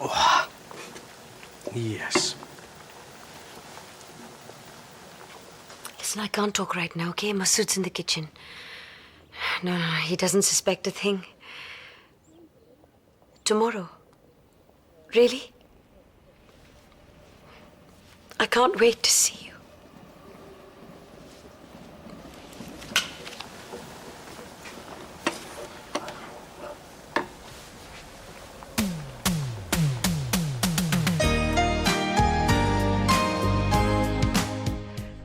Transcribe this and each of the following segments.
Oh. Yes. Listen, I can't talk right now, okay? Masood's in the kitchen. No, he doesn't suspect a thing. Tomorrow. Really? I can't wait to see you.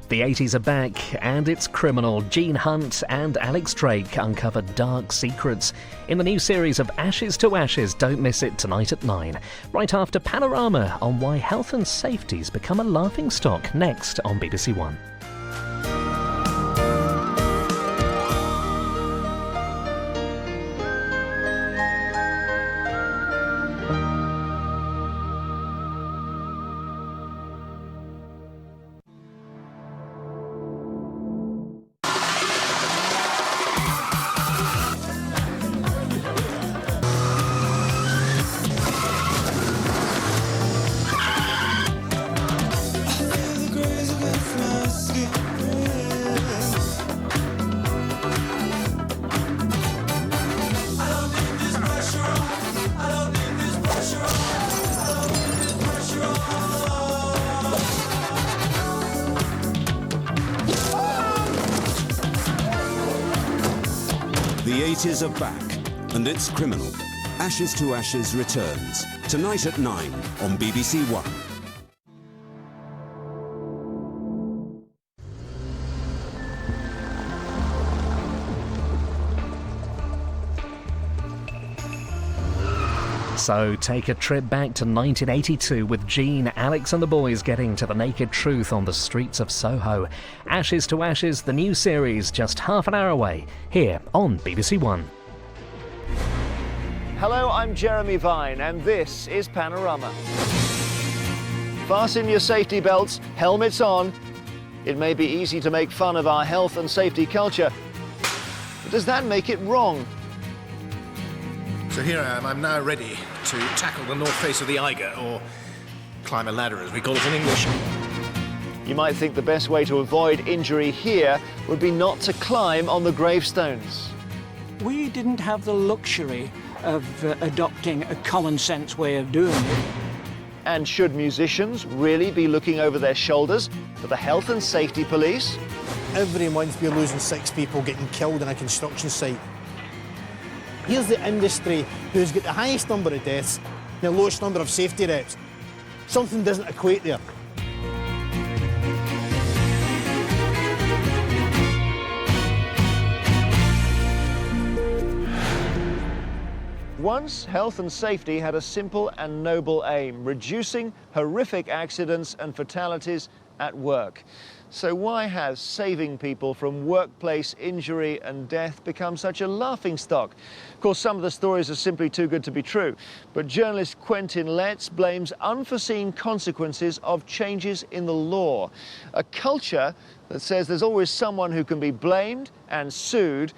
The 80s are back, and it's criminal. Gene Hunt and Alex Drake uncover dark secrets in the new series of Ashes to Ashes. Don't miss it tonight at 9. Right after Panorama on why health and safety's become a laughingstock. Next on BBC One. The 80s are back, and it's criminal. Ashes to Ashes returns, tonight at 9 on BBC One. So take a trip back to 1982 with Gene, Alex and the boys getting to the naked truth on the streets of Soho. Ashes to Ashes, the new series, just half an hour away, here on BBC One. Hello, I'm Jeremy Vine, and this is Panorama. Fasten your safety belts, helmets on. It may be easy to make fun of our health and safety culture, but does that make it wrong? So here I am, I'm now ready to tackle the north face of the Eiger, or climb a ladder as we call it in English. You might think the best way to avoid injury here would be not to climb on the gravestones. We didn't have the luxury of adopting a common sense way of doing it. And should musicians really be looking over their shoulders for the health and safety police? Every month we're losing 6 people getting killed in a construction site. Here's the industry who's got the highest number of deaths and the lowest number of safety reps. Something doesn't equate there. Once, health and safety had a simple and noble aim: reducing horrific accidents and fatalities at work. So why has saving people from workplace injury and death become such a laughingstock? Of course, some of the stories are simply too good to be true, but journalist Quentin Letts blames unforeseen consequences of changes in the law. A culture that says there's always someone who can be blamed and sued,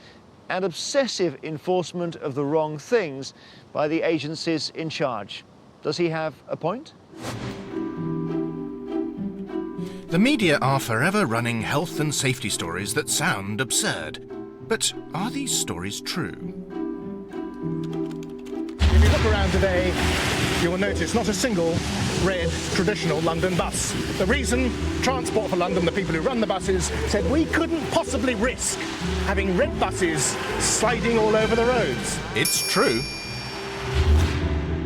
and obsessive enforcement of the wrong things by the agencies in charge. Does he have a point? The media are forever running health and safety stories that sound absurd. But are these stories true? If you look around today, you will notice not a single red traditional London bus. The reason, Transport for London, the people who run the buses, said we couldn't possibly risk having red buses sliding all over the roads. It's true.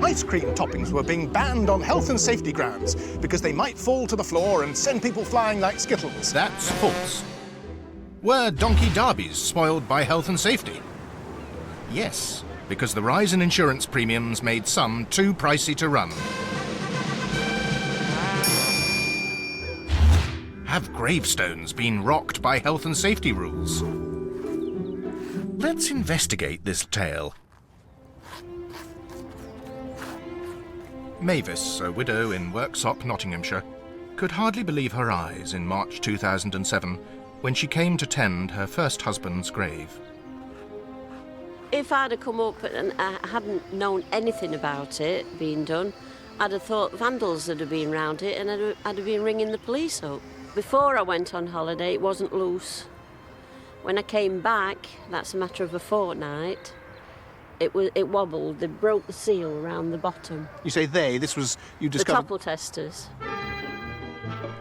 Ice cream toppings were being banned on health and safety grounds because they might fall to the floor and send people flying like Skittles. That's false. Were donkey derbies spoiled by health and safety? Yes, because the rise in insurance premiums made some too pricey to run. Have gravestones been rocked by health and safety rules? Let's investigate this tale. Mavis, a widow in Worksop, Nottinghamshire, could hardly believe her eyes in March 2007 when she came to tend her first husband's grave. If I'd have come up and I hadn't known anything about it being done, I'd have thought vandals would have been round it and I'd have been ringing the police up. Before I went on holiday, it wasn't loose. When I came back, that's a matter of a fortnight, it wobbled. They broke the seal around the bottom. You say they, this was, you The discovered... topple testers.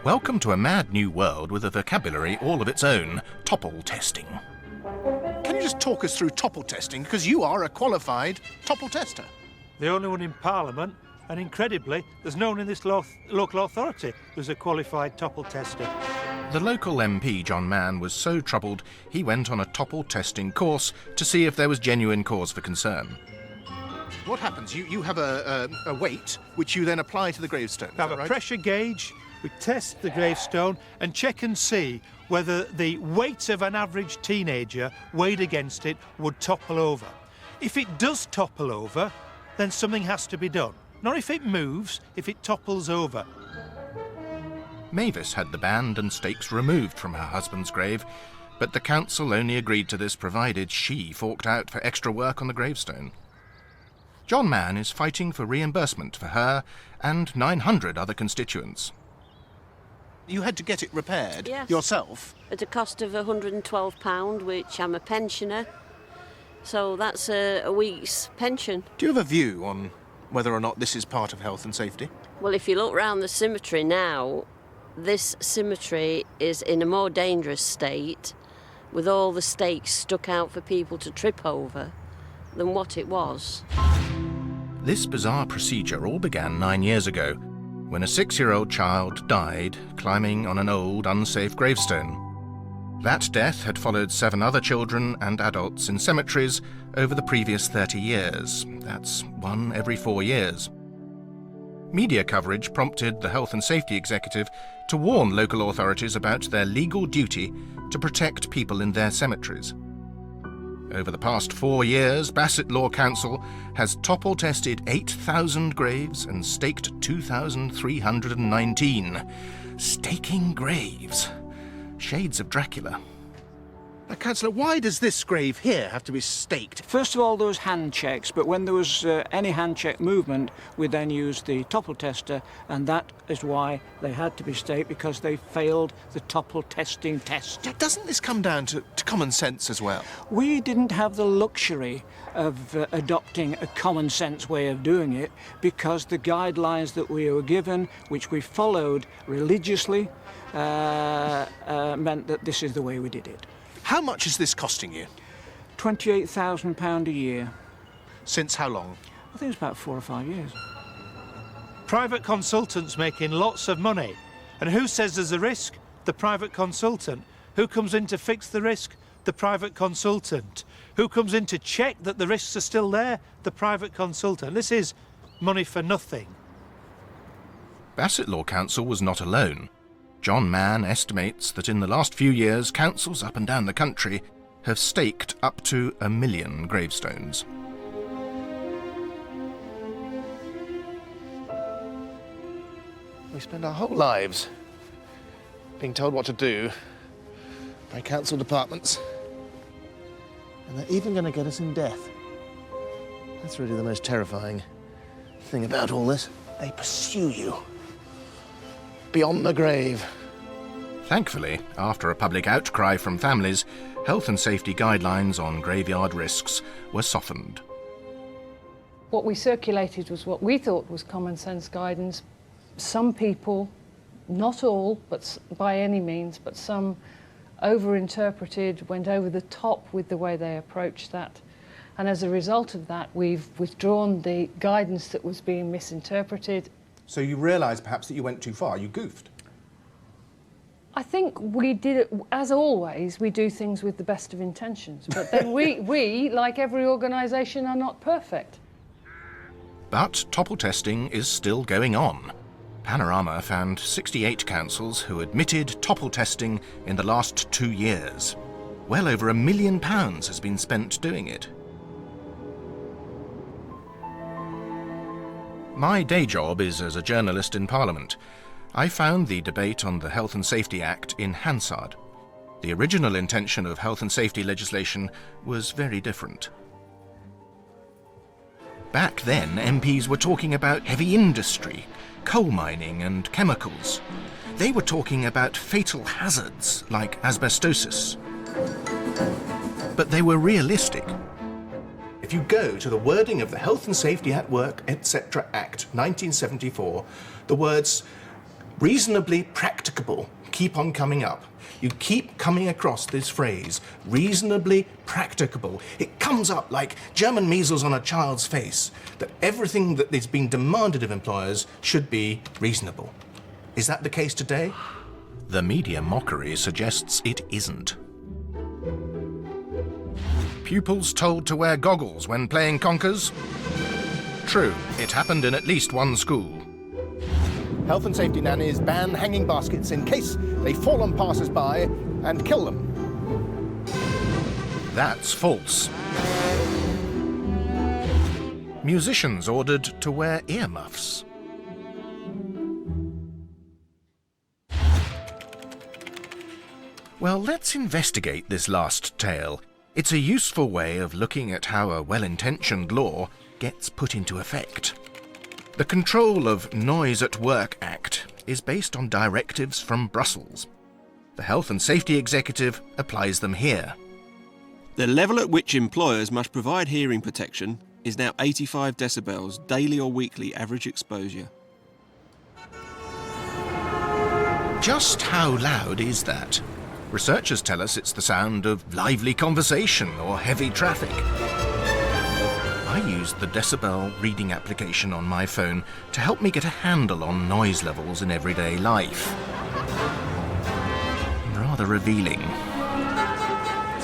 Welcome to a mad new world with a vocabulary all of its own, topple testing. Can you just talk us through topple testing, because you are a qualified topple tester? The only one in Parliament, and incredibly, there's no one in this local authority who's a qualified topple tester. The local MP, John Mann, was so troubled he went on a topple testing course to see if there was genuine cause for concern. What happens? You have a weight which you then apply to the gravestone. We have a pressure gauge, we test the gravestone and check and see whether the weight of an average teenager weighed against it would topple over. If it does topple over, then something has to be done. Not if it moves, if it topples over. Mavis had the band and stakes removed from her husband's grave, but the council only agreed to this provided she forked out for extra work on the gravestone. John Mann is fighting for reimbursement for her and 900 other constituents. You had to get it repaired yourself? At a cost of £112, which I'm a pensioner, so that's a week's pension. Do you have a view on whether or not this is part of health and safety? Well, if you look round the cemetery now, this cemetery is in a more dangerous state, with all the stakes stuck out for people to trip over, than what it was. This bizarre procedure all began 9 years ago, when a 6-year-old child died climbing on an old, unsafe gravestone. That death had followed 7 other children and adults in cemeteries over the previous 30 years. That's 1 every 4 years. Media coverage prompted the Health and Safety Executive to warn local authorities about their legal duty to protect people in their cemeteries. Over the past 4 years, Bassett Law Council has topple tested 8,000 graves and staked 2,319. Staking graves. Shades of Dracula. Now, Councillor, why does this grave here have to be staked? First of all, there was hand checks, but when there was any hand check movement, we then used the topple tester, and that is why they had to be staked, because they failed the topple testing test. Doesn't this come down to common sense as well? We didn't have the luxury of adopting a common sense way of doing it, because the guidelines that we were given, which we followed religiously, meant that this is the way we did it. How much is this costing you? £28,000 a year. Since how long? I think it's about 4 or 5 years. Private consultants making lots of money. And who says there's a risk? The private consultant. Who comes in to fix the risk? The private consultant. Who comes in to check that the risks are still there? The private consultant. This is money for nothing. Bassett Law Council was not alone. John Mann estimates that in the last few years, councils up and down the country have staked up to 1 million gravestones. We spend our whole lives being told what to do by council departments. And they're even going to get us in death. That's really the most terrifying thing about all this. They pursue you beyond the grave. Thankfully, after a public outcry from families, health and safety guidelines on graveyard risks were softened. What we circulated was what we thought was common sense guidance. Some people, not all, but by any means, but some overinterpreted, went over the top with the way they approached that. And as a result of that, we've withdrawn the guidance that was being misinterpreted. So you realised perhaps that you went too far, you goofed? I think we did it, as always, we do things with the best of intentions. But then we, like every organisation, are not perfect. But topple testing is still going on. Panorama found 68 councils who admitted topple testing in the last 2 years. Well over £1 million has been spent doing it. My day job is as a journalist in Parliament. I found the debate on the Health and Safety Act in Hansard. The original intention of health and safety legislation was very different. Back then, MPs were talking about heavy industry, coal mining and chemicals. They were talking about fatal hazards like asbestosis. But they were realistic. If you go to the wording of the Health and Safety at Work, etc. Act 1974, the words reasonably practicable keep on coming up. You keep coming across this phrase, reasonably practicable. It comes up like German measles on a child's face, that everything that is being demanded of employers should be reasonable. Is that the case today? The media mockery suggests it isn't. Pupils told to wear goggles when playing conkers? True, it happened in at least one school. Health and safety nannies ban hanging baskets in case they fall on passers-by and kill them. That's false. Musicians ordered to wear earmuffs. Well, let's investigate this last tale. It's a useful way of looking at how a well-intentioned law gets put into effect. The Control of Noise at Work Act is based on directives from Brussels. The Health and Safety Executive applies them here. The level at which employers must provide hearing protection is now 85 decibels daily or weekly average exposure. Just how loud is that? Researchers tell us it's the sound of lively conversation or heavy traffic. I used the decibel reading application on my phone to help me get a handle on noise levels in everyday life. Rather revealing.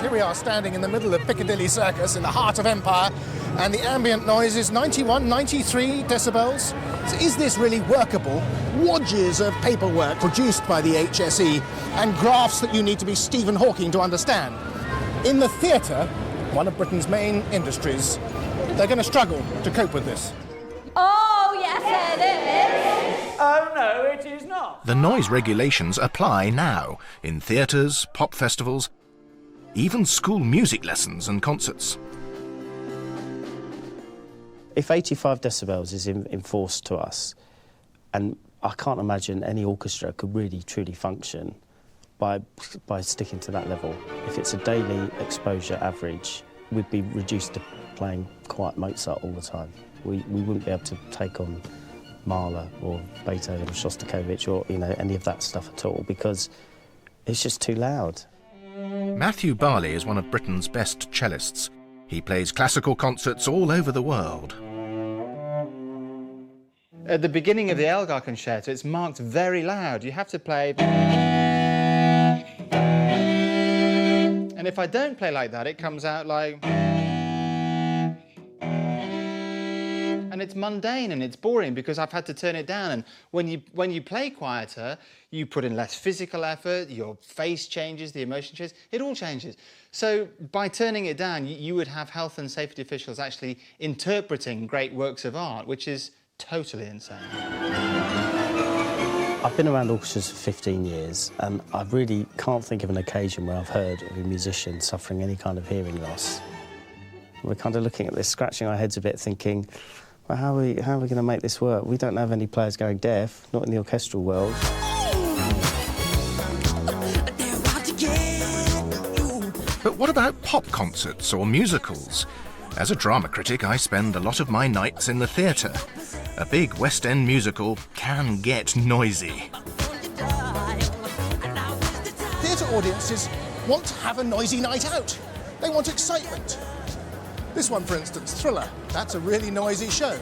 Here we are standing in the middle of Piccadilly Circus in the heart of Empire, and the ambient noise is 91, 93 decibels. So is this really workable? Wodges of paperwork produced by the HSE and graphs that you need to be Stephen Hawking to understand. In the theatre, one of Britain's main industries, they're going to struggle to cope with this. Oh, yes, it is. Oh, no, it is not. The noise regulations apply now in theatres, pop festivals, even school music lessons and concerts. If 85 decibels is enforced to us, and I can't imagine any orchestra could really truly function by sticking to that level. If it's a daily exposure average, we'd be reduced to playing quiet Mozart all the time. We wouldn't be able to take on Mahler or Beethoven or Shostakovich or any of that stuff at all, because it's just too loud. Matthew Barley is one of Britain's best cellists. He plays classical concerts all over the world. At the beginning of the Elgar Concerto, it's marked very loud. You have to play... And if I don't play like that, it comes out like... And it's mundane and it's boring because I've had to turn it down. And when you play quieter, you put in less physical effort, your face changes, the emotion changes, it all changes. So by turning it down, you would have health and safety officials actually interpreting great works of art, which is totally insane. I've been around orchestras for 15 years, and I really can't think of an occasion where I've heard of a musician suffering any kind of hearing loss. We're kind of looking at this, scratching our heads a bit, thinking, well, how are we going to make this work? We don't have any players going deaf, not in the orchestral world. But what about pop concerts or musicals? As a drama critic, I spend a lot of my nights in the theatre. A big West End musical can get noisy. Theatre audiences want to have a noisy night out. They want excitement. This one, for instance, Thriller, that's a really noisy show.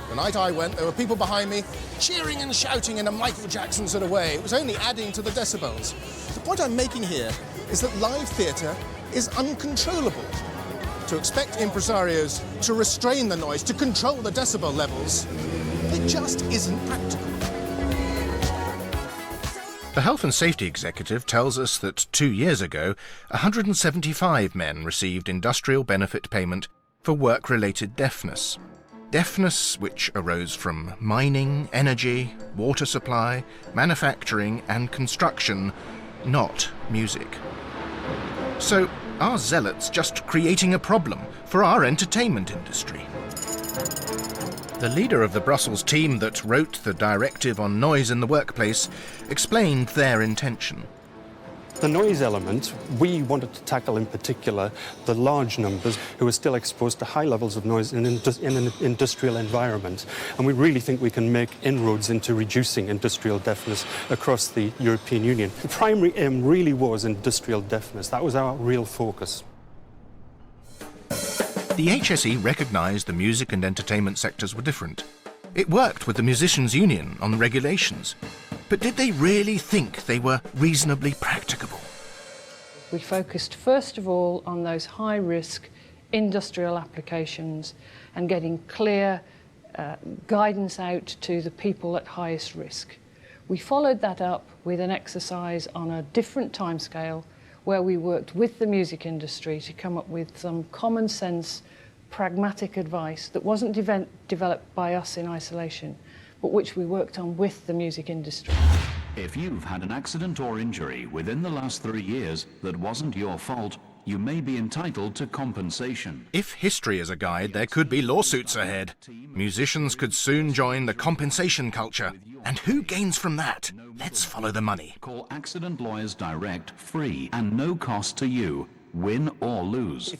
The night I went, there were people behind me cheering and shouting in a Michael Jackson sort of way. It was only adding to the decibels. The point I'm making here is that live theatre is uncontrollable. To expect impresarios to restrain the noise, to control the decibel levels, it just isn't practical. The Health and Safety Executive tells us that 2 years ago, 175 men received industrial benefit payment for work-related deafness. Deafness which arose from mining, energy, water supply, manufacturing and construction, not music. So, are zealots just creating a problem for our entertainment industry? The leader of the Brussels team that wrote the directive on noise in the workplace explained their intention. The noise element, we wanted to tackle in particular the large numbers who are still exposed to high levels of noise in an industrial environment. And we really think we can make inroads into reducing industrial deafness across the European Union. The primary aim really was industrial deafness. That was our real focus. The HSE recognised the music and entertainment sectors were different. It worked with the Musicians' Union on the regulations. But did they really think they were reasonably practicable? We focused first of all on those high-risk industrial applications and getting clear guidance out to the people at highest risk. We followed that up with an exercise on a different timescale where we worked with the music industry to come up with some common sense, pragmatic advice that wasn't developed by us in isolation, but which we worked on with the music industry. If you've had an accident or injury within the last 3 years that wasn't your fault, you may be entitled to compensation. If history is a guide, there could be lawsuits ahead. Musicians could soon join the compensation culture. And who gains from that? Let's follow the money. Call Accident Lawyers Direct, free and no cost to you. Win or lose.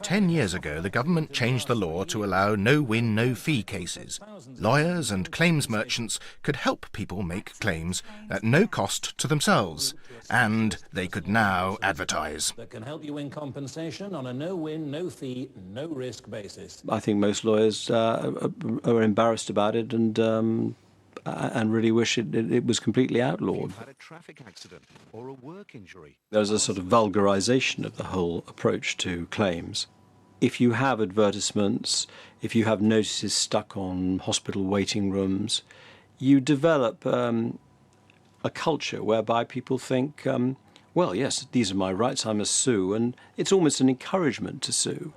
10 years ago, the government changed the law to allow no-win, no-fee cases. Lawyers and claims merchants could help people make claims at no cost to themselves, and they could now advertise. That can help you win compensation on a no-win, no-fee, no-risk basis. I think most lawyers are embarrassed about it and really wish it was completely outlawed. Had a traffic accident or a work injury. There's a sort of vulgarisation of the whole approach to claims. If you have advertisements, if you have notices stuck on hospital waiting rooms, you develop a culture whereby people think, well, yes, these are my rights, I must sue, and it's almost an encouragement to sue.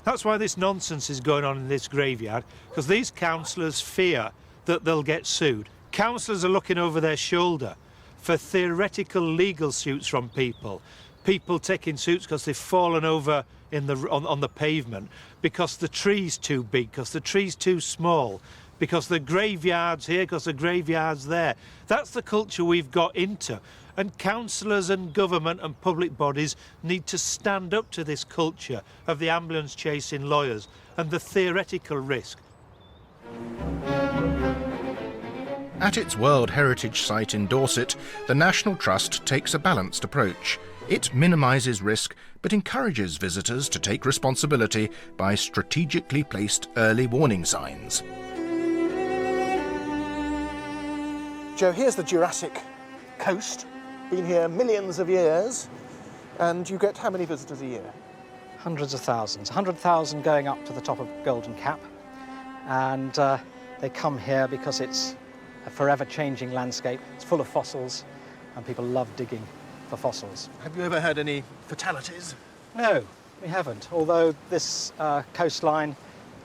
That's why this nonsense is going on in this graveyard, because these councillors fear that they'll get sued. Councillors are looking over their shoulder for theoretical legal suits from people. People taking suits because they've fallen over on the pavement, because the tree's too big, because the tree's too small, because the graveyard's here, because the graveyard's there. That's the culture we've got into. And councillors and government and public bodies need to stand up to this culture of the ambulance chasing lawyers and the theoretical risk. At its World Heritage Site in Dorset, the National Trust takes a balanced approach. It minimises risk, but encourages visitors to take responsibility by strategically placed early warning signs. Joe, here's the Jurassic coast. Been here millions of years, and you get how many visitors a year? Hundreds of thousands. 100,000 going up to the top of Golden Cap, and they come here because it's a forever changing landscape. It's full of fossils, and people love digging for fossils. Have you ever had any fatalities? No, we haven't, although this coastline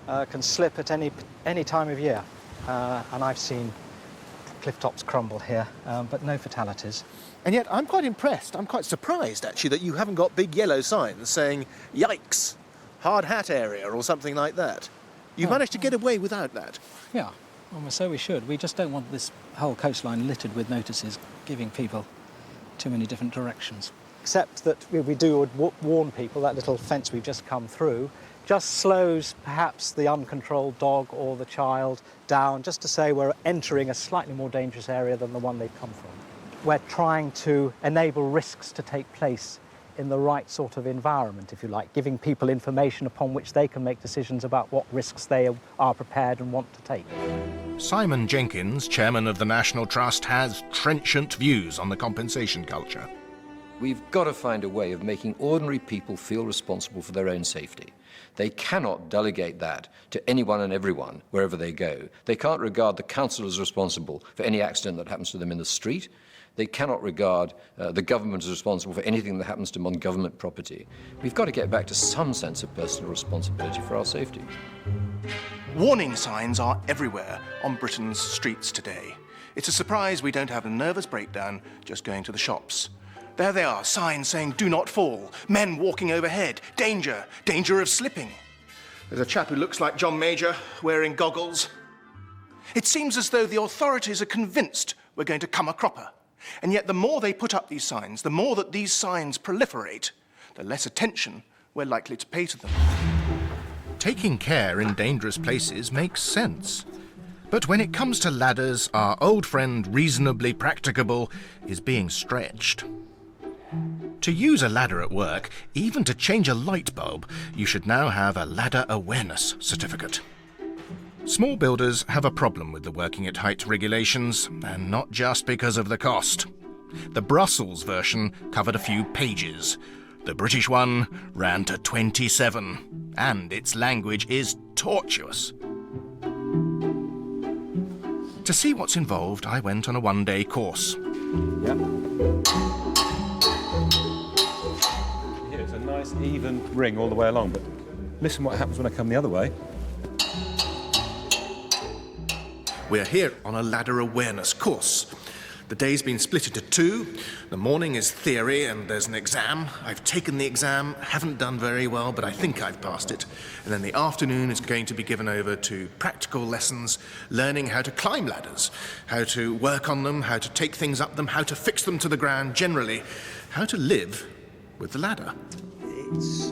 can slip at any time of year, and I've seen cliff tops crumble here, but no fatalities. And yet I'm quite impressed, I'm quite surprised actually, that you haven't got big yellow signs saying, yikes, hard hat area or something like that. You've managed to get away without that. Yeah, well, so we should. We just don't want this whole coastline littered with notices giving people too many different directions. Except that we do warn people, that little fence we've just come through just slows perhaps the uncontrolled dog or the child down, just to say we're entering a slightly more dangerous area than the one they've come from. We're trying to enable risks to take place in the right sort of environment, if you like, giving people information upon which they can make decisions about what risks they are prepared and want to take. Simon Jenkins, chairman of the National Trust, has trenchant views on the compensation culture. We've got to find a way of making ordinary people feel responsible for their own safety. They cannot delegate that to anyone and everyone wherever they go. They can't regard the council as responsible for any accident that happens to them in the street. They cannot regard the government as responsible for anything that happens to them on government property. We've got to get back to some sense of personal responsibility for our safety. Warning signs are everywhere on Britain's streets today. It's a surprise we don't have a nervous breakdown just going to the shops. There they are, signs saying do not fall, men walking overhead, danger, danger of slipping. There's a chap who looks like John Major, wearing goggles. It seems as though the authorities are convinced we're going to come a cropper. And yet the more they put up these signs, the more that these signs proliferate, the less attention we're likely to pay to them. Taking care in dangerous places makes sense. But when it comes to ladders, our old friend reasonably practicable is being stretched. To use a ladder at work, even to change a light bulb, you should now have a ladder awareness certificate. Small builders have a problem with the working at height regulations, and not just because of the cost. The Brussels version covered a few pages. The British one ran to 27, and its language is tortuous. To see what's involved, I went on a one-day course. Yep. Here's a nice even ring all the way along, but listen what happens when I come the other way. We're here on a ladder awareness course. The day's been split into two. The morning is theory and there's an exam. I've taken the exam, haven't done very well, but I think I've passed it. And then the afternoon is going to be given over to practical lessons, learning how to climb ladders, how to work on them, how to take things up them, how to fix them to the ground, generally, how to live with the ladder. It's, is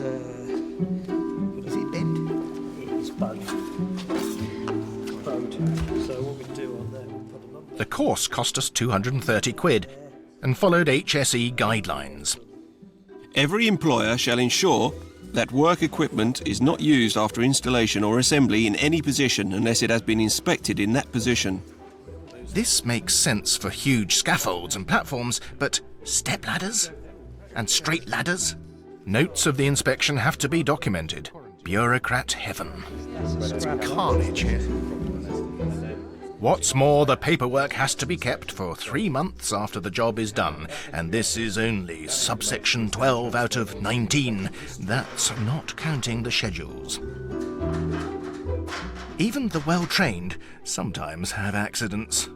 it bent? It's bowed. So what we do on there, we put a number. The course cost us 230 quid and followed HSE guidelines. Every employer shall ensure that work equipment is not used after installation or assembly in any position unless it has been inspected in that position. This makes sense for huge scaffolds and platforms, but step ladders? And straight ladders? Notes of the inspection have to be documented. Bureaucrat heaven. It's carnage here. What's more, the paperwork has to be kept for 3 months after the job is done, and this is only subsection 12 out of 19. That's not counting the schedules. Even the well-trained sometimes have accidents.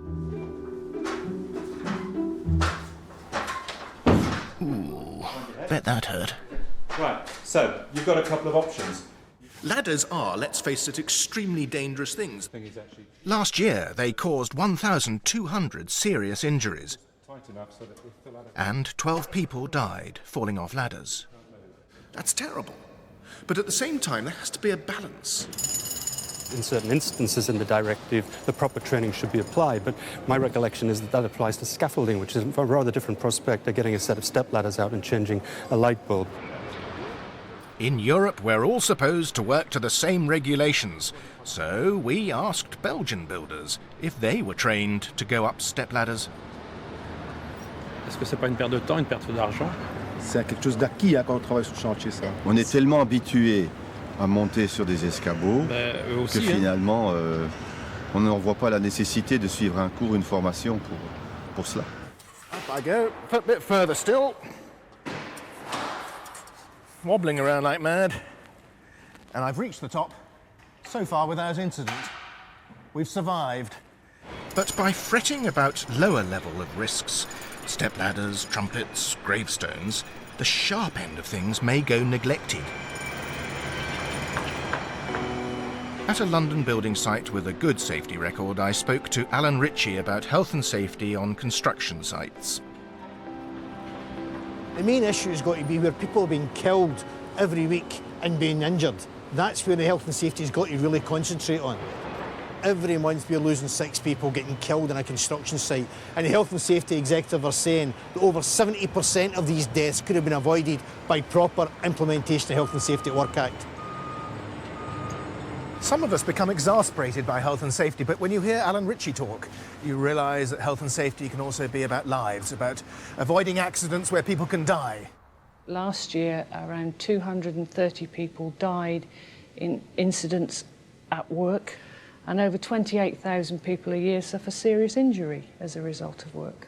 Ooh, bet that hurt. Right, so you've got a couple of options. Ladders are, let's face it, extremely dangerous things. Last year, they caused 1,200 serious injuries, and 12 people died falling off ladders. That's terrible. But at the same time, there has to be a balance. In certain instances in the directive, the proper training should be applied, but my recollection is that that applies to scaffolding, which is a rather different prospect of getting a set of step ladders out and changing a light bulb. In Europe, we're all supposed to work to the same regulations, so we asked Belgian builders if they were trained to go up step ladders. Est-ce que c'est pas une perte de temps, une perte d'argent? C'est quelque chose d'acquis quand on travaille sur le chantier, ça. On est tellement habitué à monter sur des escabeaux aussi, que finalement, on n'en voit pas la nécessité de suivre un cours, une formation pour cela. Up I go, a bit further still. Wobbling around like mad. And I've reached the top, so far without incident. We've survived. But by fretting about lower level of risks, step ladders, trumpets, gravestones, the sharp end of things may go neglected. At a London building site with a good safety record, I spoke to Alan Ritchie about health and safety on construction sites. The main issue has got to be where people are being killed every week and being injured. That's where the health and safety has got to really concentrate on. Every month we're losing 6 people getting killed in a construction site, and the health and safety executive are saying that over 70% of these deaths could have been avoided by proper implementation of the Health and Safety at Work Act. Some of us become exasperated by health and safety, but when you hear Alan Ritchie talk, you realise that health and safety can also be about lives, about avoiding accidents where people can die. Last year, around 230 people died in incidents at work, and over 28,000 people a year suffer serious injury as a result of work.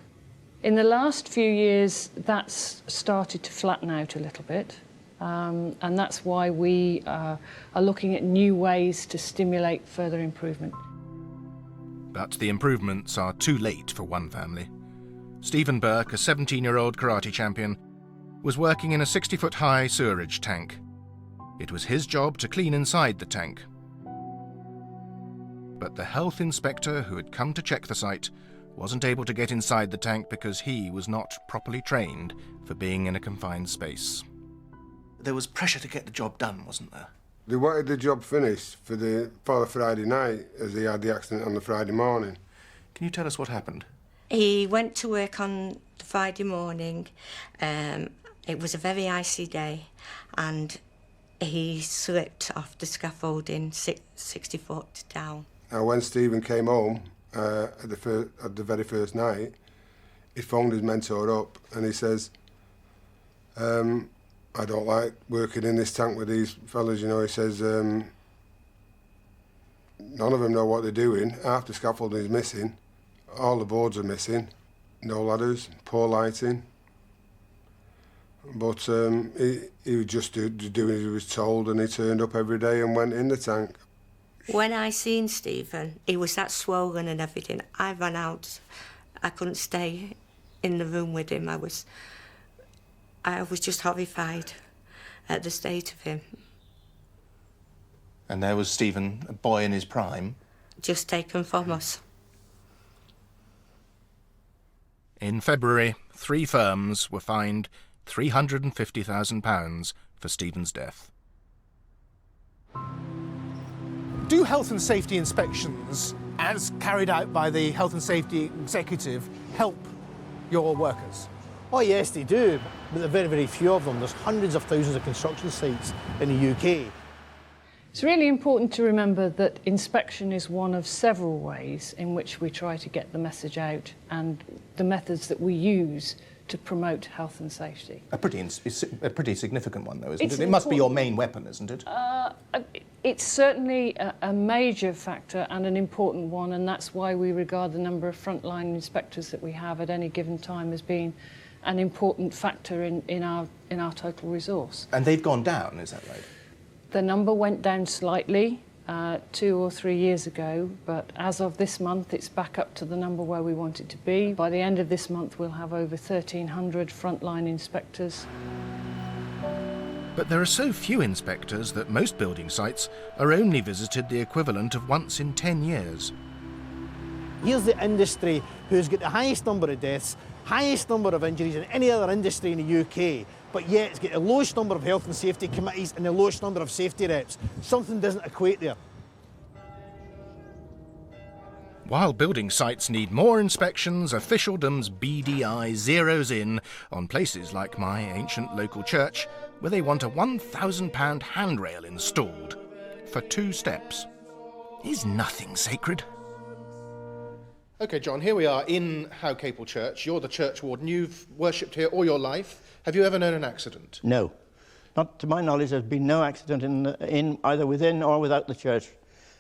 In the last few years, that's started to flatten out a little bit. And that's why we are looking at new ways to stimulate further improvement. But the improvements are too late for one family. Stephen Burke, a 17-year-old karate champion, was working in a 60-foot-high sewerage tank. It was his job to clean inside the tank. But the health inspector who had come to check the site wasn't able to get inside the tank because he was not properly trained for being in a confined space. There was pressure to get the job done, wasn't there? They wanted the job finished for the Friday night, as he had the accident on the Friday morning. Can you tell us what happened? He went to work on the Friday morning. It was a very icy day, and he slipped off the scaffolding 60 foot down. And when Stephen came home at the very first night, he phoned his mentor up and he says, I don't like working in this tank with these fellas, you know. He says, none of them know what they're doing. Half the scaffolding is missing. All the boards are missing. No ladders, poor lighting. But he was just doing as he was told, and he turned up every day and went in the tank. When I seen Stephen, he was that swollen and everything. I ran out. I couldn't stay in the room with him. I was just horrified at the state of him. And there was Stephen, a boy in his prime. Just taken from us. In February, 3 firms were fined £350,000 for Stephen's death. Do health and safety inspections, as carried out by the Health and Safety Executive, help your workers? Oh yes, they do, but there are very, very few of them. There's hundreds of thousands of construction sites in the UK. It's really important to remember that inspection is one of several ways in which we try to get the message out and the methods that we use to promote health and safety. A pretty significant one, though, isn't it? It must be your main weapon, isn't it? It's certainly a major factor and an important one, and that's why we regard the number of frontline inspectors that we have at any given time as being an important factor in our total resource. And they've gone down, is that right? The number went down slightly 2 or 3 years ago, but as of this month, it's back up to the number where we want it to be. By the end of this month, we'll have over 1,300 frontline inspectors. But there are so few inspectors that most building sites are only visited the equivalent of once in 10 years. Here's the industry who's got the highest number of deaths, highest number of injuries than any other industry in the UK, but yet it's got the lowest number of health and safety committees and the lowest number of safety reps. Something doesn't equate there. While building sites need more inspections, officialdom's BDI zeroes in on places like my ancient local church, where they want a £1,000 handrail installed for 2 steps. Is nothing sacred? OK, John, here we are in How Capel Church. You're the church warden. You've worshipped here all your life. Have you ever known an accident? No. Not to my knowledge, there's been no accident in either within or without the church.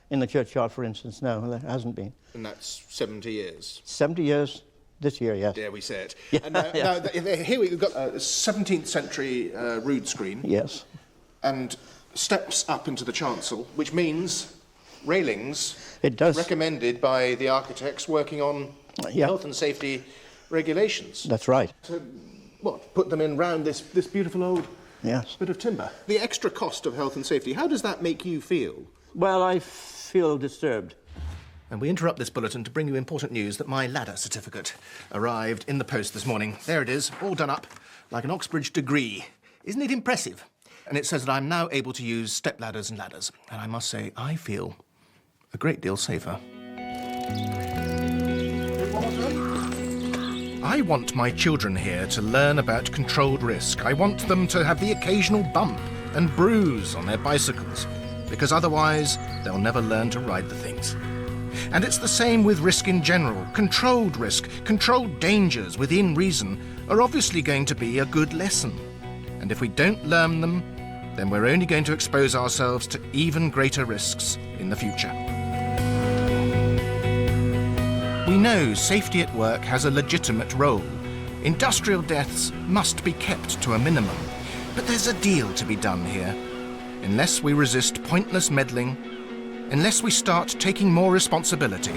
In the churchyard, for instance, no, there hasn't been. And that's 70 years? 70 years this year, yes. Dare we say it. Yeah, And now, here we've got a 17th century rood screen. Yes. And steps up into the chancel, which means railings. It does. Recommended by the architects working on health and safety regulations. That's right. To, what, put them in round this beautiful old bit of timber. The extra cost of health and safety, how does that make you feel? Well, I feel disturbed. And we interrupt this bulletin to bring you important news that my ladder certificate arrived in the post this morning. There it is, all done up, like an Oxbridge degree. Isn't it impressive? And it says that I'm now able to use step ladders and ladders. And I must say, I feel a great deal safer. I want my children here to learn about controlled risk. I want them to have the occasional bump and bruise on their bicycles, because otherwise they'll never learn to ride the things. And it's the same with risk in general. Controlled risk, controlled dangers within reason are obviously going to be a good lesson. And if we don't learn them, then we're only going to expose ourselves to even greater risks in the future. We know safety at work has a legitimate role. Industrial deaths must be kept to a minimum. But there's a deal to be done here. Unless we resist pointless meddling, unless we start taking more responsibility,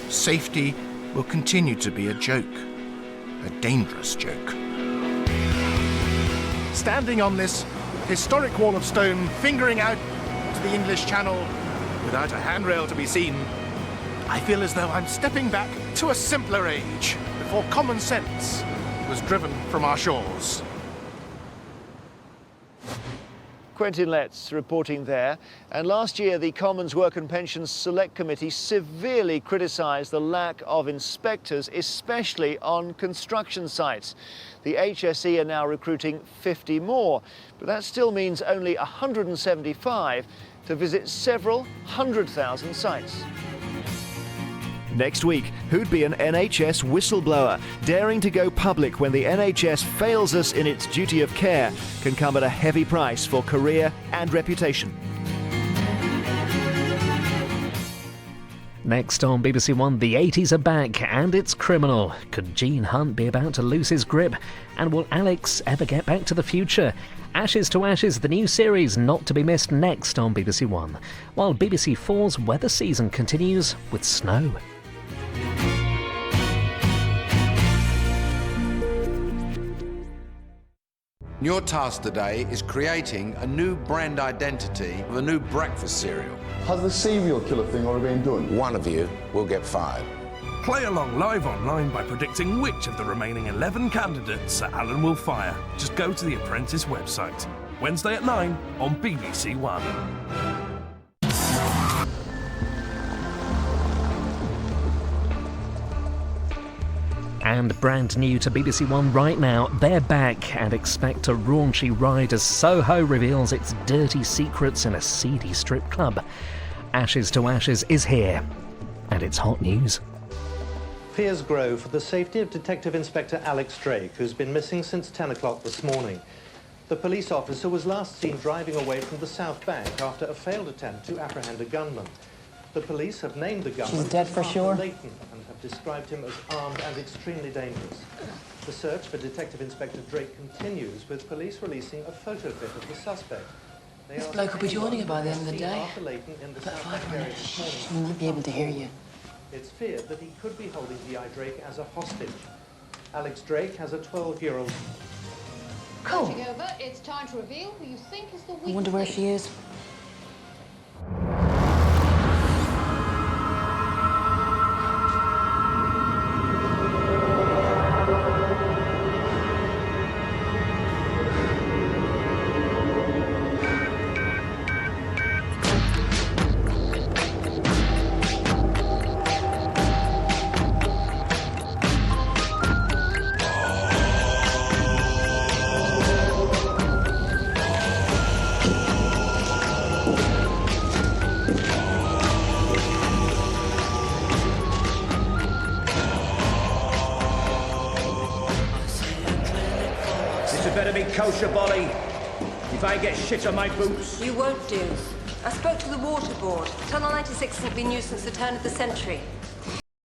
safety will continue to be a joke, a dangerous joke. Standing on this historic wall of stone fingering out to the English Channel without a handrail to be seen, I feel as though I'm stepping back to a simpler age, before common sense was driven from our shores. Quentin Letts reporting there. And last year, the Commons Work and Pensions Select Committee severely criticised the lack of inspectors, especially on construction sites. The HSE are now recruiting 50 more, but that still means only 175 to visit several 100,000 sites. Next week, who'd be an NHS whistleblower? Daring to go public when the NHS fails us in its duty of care can come at a heavy price for career and reputation. Next on BBC One, the 80s are back and it's criminal. Could Gene Hunt be about to lose his grip? And will Alex ever get back to the future? Ashes to Ashes, the new series not to be missed next on BBC One. While BBC 4's weather season continues with snow. Your task today is creating a new brand identity of a new breakfast cereal. Has the serial killer thing already been done? One of you will get fired. Play along live online by predicting which of the remaining 11 candidates Sir Alan will fire. Just go to the Apprentice website. Wednesday at 9 on BBC One. And brand new to BBC One right now, they're back and expect a raunchy ride as Soho reveals its dirty secrets in a seedy strip club. Ashes to Ashes is here, and it's hot news. Fears grow for the safety of Detective Inspector Alex Drake, who's been missing since 10 o'clock this morning. The police officer was last seen driving away from the South Bank after a failed attempt to apprehend a gunman. The police have named the gunman She's dead for sure. Leighton and have described him as armed and extremely dangerous. The search for Detective Inspector Drake continues, with police releasing a photo fit of the suspect. This bloke will be joining you by the end of the day. Put 5 minutes. She might be able to hear you. It's feared that he could be holding D.I. Drake as a hostage. Alex Drake has a 12-year-old. Cool. Over, it's time to reveal who you think is the weakest. I wonder where she is. Kosher, Bolly. If I get shit on my boots... You won't do. I spoke to the water board. Tunnel 96 hasn't been used since the turn of the century.